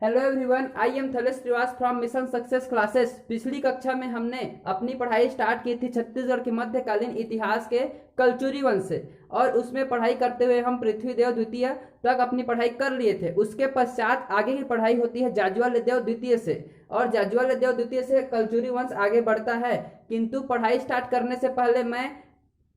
Hello everyone, I am Thalesh Shrivas from mission success classes. पिछली कक्षा में हमने अपनी पढ़ाई स्टार्ट की थी छत्तीसगढ़ के मध्यकालीन इतिहास के कलचुरी वंश से, और उसमें पढ़ाई करते हुए हम पृथ्वीदेव द्वितीय तक अपनी पढ़ाई कर लिए थे। उसके पश्चात आगे की पढ़ाई होती है जाज्वल्यदेव द्वितीय से, और जाज्वल्यदेव द्वितीय से कलचुरी वंश आगे बढ़ता है। किंतु पढ़ाई स्टार्ट करने से पहले मैं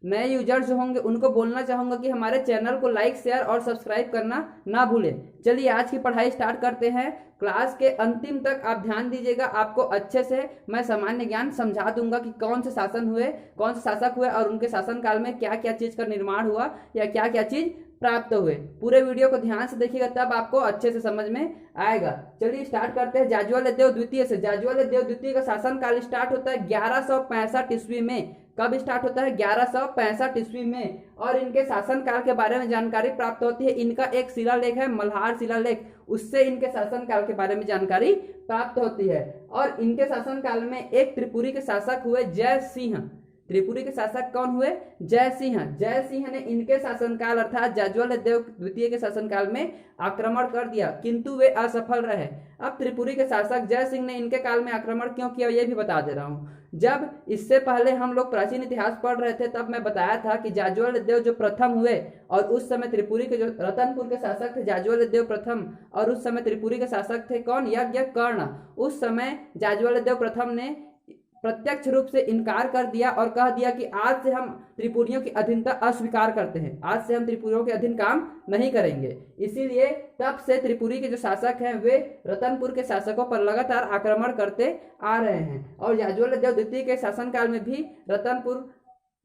नए यूजर्स जो होंगे उनको बोलना चाहूंगा कि हमारे चैनल को लाइक, शेयर और सब्सक्राइब करना ना भूलें। चलिए आज की पढ़ाई स्टार्ट करते हैं। क्लास के अंतिम तक आप ध्यान दीजिएगा, आपको अच्छे से मैं सामान्य ज्ञान समझा दूंगा कि कौन से शासन हुए, कौन से शासक हुए और उनके शासन काल में क्या क्या चीज का निर्माण हुआ या क्या क्या चीज प्राप्त हुए। पूरे वीडियो को ध्यान से देखिएगा, तब आपको अच्छे से समझ में आएगा। चलिए स्टार्ट करते हैं जाज्वल्यदेव द्वितीय से। जाज्वल्यदेव द्वितीय का शासन काल स्टार्ट होता है 1165 ईस्वी में। कब स्टार्ट होता है? 1165 ईस्वी में। और इनके शासन काल के बारे में जानकारी प्राप्त होती है। इनका एक शिलालेख है मल्हार शिलालेख, उससे इनके शासन काल के बारे में जानकारी प्राप्त होती है। और इनके शासन काल में एक त्रिपुरी के शासक हुए जय सिंह। त्रिपुरी के शासक कौन हुए? जय सिंह। जय सिंह ने इनके शासनकाल अर्थात जाज्वल्यदेव द्वितीय के शासनकाल में आक्रमण कर दिया, किंतु वे असफल रहे। अब त्रिपुरी के शासक जय सिंह ने इनके काल में आक्रमण क्यों किया ये भी बता दे रहा हूं। जब इससे पहले हम लोग प्राचीन इतिहास पढ़ रहे थे तब मैं बताया था कि जाज्वल्यदेव जो प्रथम हुए, और उस समय त्रिपुरी के जो रतनपुर के शासक थे जाज्वल्यदेव प्रथम, और उस समय त्रिपुरी के शासक थे कौन? यज्ञकर्ण। उस समय जाज्वल्यदेव प्रथम ने प्रत्यक्ष रूप से इनकार कर दिया और कह दिया कि आज से हम त्रिपुरियों की अधीनता अस्वीकार करते हैं, आज से हम त्रिपुरियों के अधीन काम नहीं करेंगे। इसीलिए तब से त्रिपुरी के जो शासक हैं वे रतनपुर के शासकों पर लगातार आक्रमण करते आ रहे हैं। और जाज्वल्यदेव द्वितीय के शासनकाल में भी रतनपुर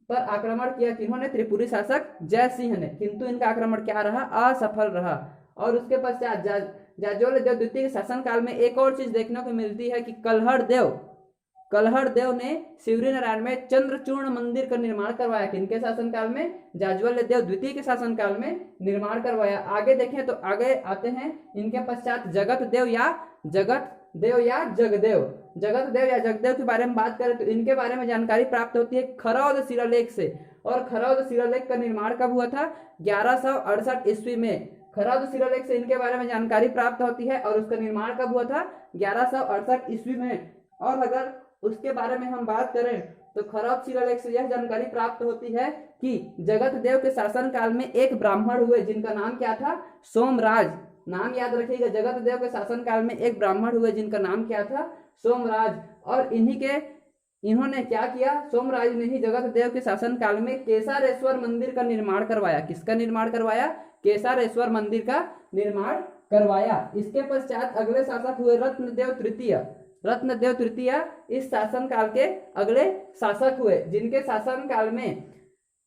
पर आक्रमण किया किन्होंने? त्रिपुरी शासक जय सिंह ने, किंतु इनका आक्रमण क्या रहा? असफल रहा। और उसके पश्चात जाज्वल्यदेव द्वितीय के शासनकाल में एक और चीज देखने को मिलती है कि कलहड़ देव ने शिवरी नारायण में चंद्रचूर्ण मंदिर का निर्माण करवाया। किनके शासनकाल में? जाज्वल्यदेव द्वितीय के शासनकाल में निर्माण करवाया। आगे देखें तो आगे आते हैं इनके पश्चात जगत देव या जगदेव के बारे में बात करें तो इनके बारे में जानकारी प्राप्त होती है खरौद शिलालेख से। और खरौद शिलालेख का निर्माण कब हुआ था? 1168 ईस्वी में। खरौद शिलालेख से इनके बारे में जानकारी प्राप्त होती है, और उसका निर्माण कब हुआ था? 1168 ईस्वी में। और अगर उसके बारे में हम बात करें तो खरौद शिलालेख से यह जानकारी प्राप्त होती है कि जगत देव के शासन काल में एक ब्राह्मण हुए जिनका नाम क्या था? सोमराज। नाम याद रखिएगा, जगत देव के शासन काल में एक ब्राह्मण हुए जिनका नाम क्या था? सोमराज। और इन्होंने क्या किया? सोमराज ने ही जगत देव के शासन काल में केसारेश्वर मंदिर का निर्माण करवाया। किसका निर्माण करवाया? केसारेश्वर मंदिर का निर्माण करवाया। इसके पश्चात अगले शासक हुए रत्नदेव तृतीय इस शासन काल के अगले शासक हुए, जिनके शासन काल में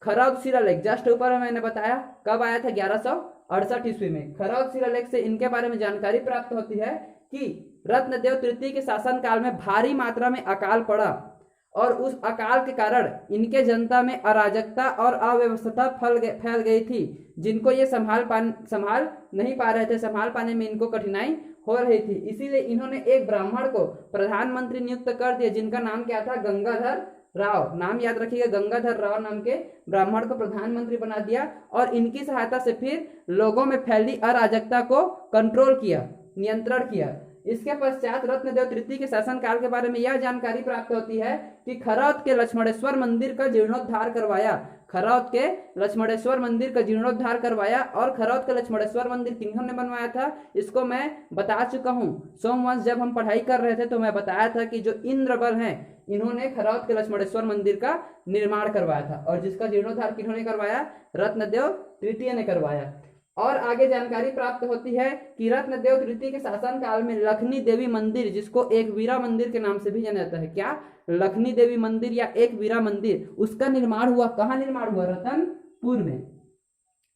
खरौद शिलालेख जस्ट ऊपर में मैंने बताया कब आया था? 1168 ईस्वी में। खरौद शिलालेख से इनके बारे में जानकारी प्राप्त होती है कि रत्नदेव तृतीय के शासन काल में भारी मात्रा में अकाल पड़ा, और उस अकाल के कारण इनके जनता में अराजकता और अव्यवस्था फैल गई थी, जिनको ये संभाल नहीं पा रहे थे। संभाल पाने में इनको कठिनाई हो रही थी। इसीलिए इन्होंने एक ब्राह्मण को प्रधानमंत्री नियुक्त कर दिया, जिनका नाम क्या था? गंगाधर राव। नाम याद रखिएगा, गंगाधर राव नाम के ब्राह्मण को प्रधानमंत्री बना दिया, और इनकी सहायता से फिर लोगों में फैली अराजकता को कंट्रोल किया, नियंत्रण किया। इसके पश्चात रत्नदेव तृतीय के शासन काल के बारे में यह जानकारी प्राप्त होती है कि खरौद के लक्ष्मणेश्वर मंदिर का जीर्णोद्धार करवाया। खरौद के लक्ष्मणेश्वर मंदिर का जीर्णोद्धार करवाया। और खरौद का लक्ष्मणेश्वर मंदिर किन्होंने बनवाया था इसको मैं बता चुका हूं। सोमवंश जब हम पढ़ाई कर रहे थे तो मैं बताया था कि जो इंद्रबल हैं इन्होंने खरौद के लक्ष्मणेश्वर मंदिर का निर्माण करवाया था, और जिसका जीर्णोद्धार किन्होंने करवाया? रत्नदेव तृतीय ने करवाया। और आगे जानकारी प्राप्त होती है कि रत्नदेव तृतीय के शासन काल में लखनी देवी मंदिर, जिसको एक वीरा मंदिर के नाम से भी जाना जाता है, क्या? लखनी देवी मंदिर या एक वीरा मंदिर, उसका निर्माण हुआ। कहाँ निर्माण हुआ? रतनपुर में।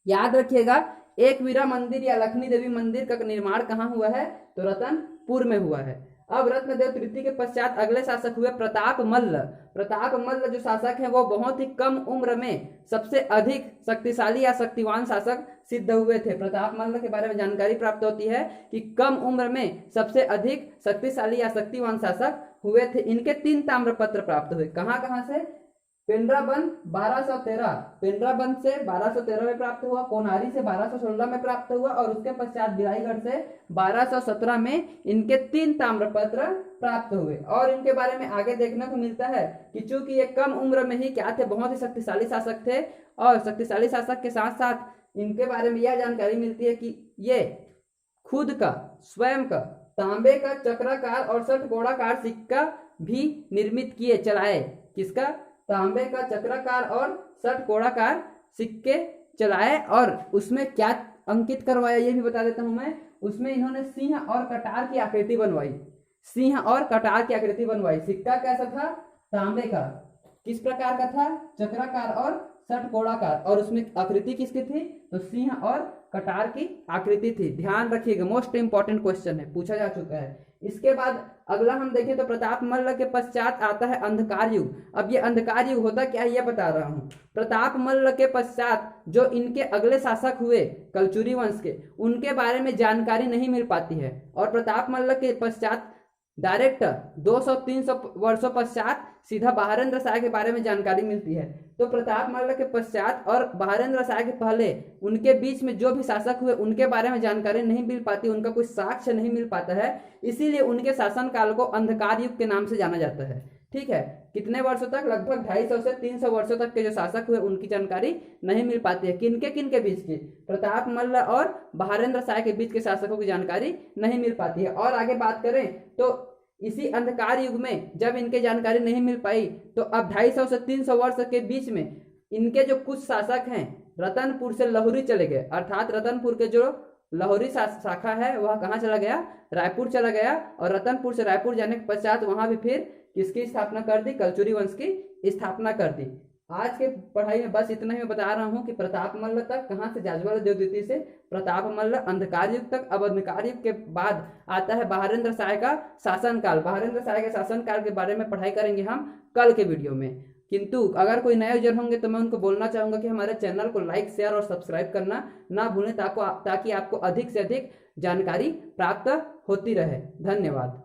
याद रखिएगा, एक वीरा मंदिर या लखनी देवी मंदिर का निर्माण कहाँ हुआ है? तो रतनपुर में हुआ है। अब रत्नदेव तृतीय के पश्चात अगले शासक हुए प्रताप मल्ल जो शासक हैं वो बहुत ही कम उम्र में सबसे अधिक शक्तिशाली या शक्तिवान शासक सिद्ध हुए थे। प्रताप मल्ल के बारे में जानकारी प्राप्त होती है कि कम उम्र में सबसे अधिक शक्तिशाली या शक्तिवान शासक हुए थे। इनके 3 ताम्रपत्र प्राप्त हुए। कहाँ से? पेंड्राबंद 1213, पेंड्राबंद से 1213 में प्राप्त हुआ, कोनारी से 1216 में प्राप्त हुआ और उसके पश्चात बिलाईगढ़ से 1217 में इनके 3 ताम्रपत्र प्राप्त हुए। और इनके बारे में आगे देखने को मिलता है कि चूंकि ये कम उम्र में ही क्या थे, बहुत ही शक्तिशाली शासक थे, और शक्तिशाली शासक के साथ साथ इनके बारे में यह जानकारी मिलती है कि ये खुद का स्वयं का तांबे का चक्राकार और षटकोणाकार सिक्का भी निर्मित किए, चलाए। किसका? तांबे का चक्राकार और षटकोणाकार सिक्के चलाए। और उसमें क्या अंकित करवाया ये भी बता देता हूं मैं। उसमें इन्होंने सिंह और कटार की आकृति बनवाई, सिंह और कटार की आकृति बनवाई। सिक्का कैसा था? तांबे का। किस प्रकार का था? चक्राकार और षटकोणाकार। और उसमें आकृति किसकी थी? तो सिंह और कटार की आकृति थी। ध्यान रखिएगा, मोस्ट इंपॉर्टेंट क्वेश्चन है, पूछा जा चुका है। इसके बाद अगला हम देखें तो प्रताप मल्ल के पश्चात आता है अंधकार युग। अब ये अंधकार युग होता क्या है ये बता रहा हूं। प्रताप मल्ल के पश्चात जो इनके अगले शासक हुए कलचुरी वंश के, उनके बारे में जानकारी नहीं मिल पाती है। और प्रताप मल्ल के पश्चात डायरेक्ट 200-300 वर्षों पश्चात सीधा बहारेंद्र शाह के बारे में जानकारी मिलती है। तो प्रताप मल्ल के पश्चात और बहारेंद्र शाह के पहले उनके बीच में जो भी शासक हुए उनके बारे में जानकारी नहीं मिल पाती, उनका कोई साक्ष्य नहीं मिल पाता है। इसीलिए उनके शासनकाल को अंधकार युग के नाम से जाना जाता है। ठीक है, कितने वर्षों तक? लगभग 250 से 300 वर्षों तक के जो शासक हुए उनकी जानकारी नहीं मिल पाती है। किनके बीच की? प्रताप मल्ल और बहारेंद्र शाह के बीच के शासकों की जानकारी नहीं मिल पाती है। और आगे बात करें तो इसी अंधकार युग में जब इनके जानकारी नहीं मिल पाई तो अब 250 से 300 वर्ष के बीच में इनके जो कुछ शासक हैं रतनपुर से लाहौरी चले गए। अर्थात रतनपुर के जो लाहौरी शाखा है वह कहाँ चला गया? रायपुर चला गया। और रतनपुर से रायपुर जाने के पश्चात वहां भी फिर किसकी स्थापना कर दी? कलचुरी वंश की स्थापना कर दी। आज के पढ़ाई में बस इतना ही मैं बता रहा हूँ कि प्रताप मल्ल तक कहाँ से? जाज्वल्य देव द्वितीय से प्रताप मल्ल अंधकार युग तक। अब अंधकार युग के बाद आता है बहारेंद्र शाह का शासनकाल। बहारेंद्र शाह के शासनकाल के बारे में पढ़ाई करेंगे हम कल के वीडियो में। किंतु अगर कोई नए यूजर होंगे तो मैं उनको बोलना चाहूंगा कि हमारे चैनल को लाइक, शेयर और सब्सक्राइब करना ना भूलें ताकि आपको अधिक से अधिक जानकारी प्राप्त होती रहे। धन्यवाद।